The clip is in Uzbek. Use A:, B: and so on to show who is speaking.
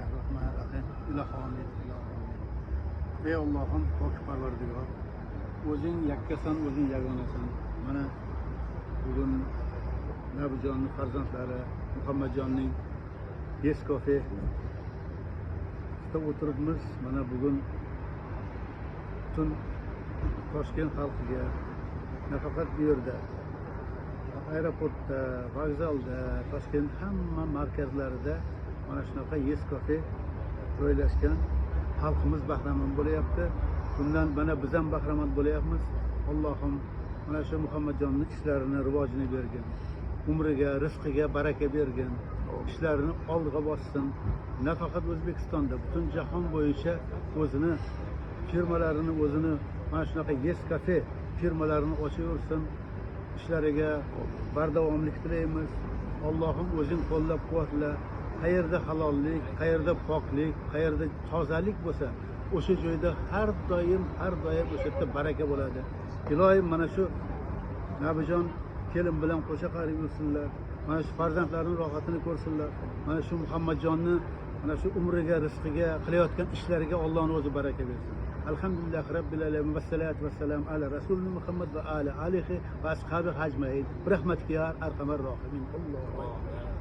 A: Bismillahirrahmanirrahim. İlahi ey Allah'ım pok parvardigor, o'zing yakkasan, o'zing yagonasan. Mana bugun Nabijonning farzandlari Muhammadjonning Yeskofe o'tiribmiz. Mana bugun butun Toshkent xalqiga, nafaqat bu yerda, aeroportda, vokzalda, Toshkent hamma markazlarida mana shunaqa Yeskofe joylashgan. Xalqimiz bahramand bo'lyapti. Bundan mana biz ham bahramand bo'lyapmiz. Allohim mana shu Muhammadjonning ishlarini rivojini bergin. Umriga, rizqiga baraka bergin. İşlerini olg'a bossin. Nafaqat O'zbekistonda, butun jahon bo'yicha o'zini firmalarini, o'zini mana shunaqa Yeskofe firmalarini ochaversin. İşlariga bardavomlik tilaymiz. Allohim o'zing qo'llab-quvvatla. Qayerda halollik, qayerda poklik, qayerda tozalik bo'lsa, o'sha joyda har doim o'sha yerda baraka bo'ladi. Ilohim mana shu Nabijon kelin bilan qo'sha qarib yursinlar. Mana shu farzandlarining rohatini ko'rsinlar. Mana shu Muhammadjonni mana shu umriga, rizqiga, qilayotgan ishlariga Allohning o'zi baraka bersin. Alhamdulillah Rabbil alamin va salatu vassalam ala rasulina Muhammad va ala alihi va ashabihi ajmain. Rahmatga arhamar rohimin. Allohu akbar.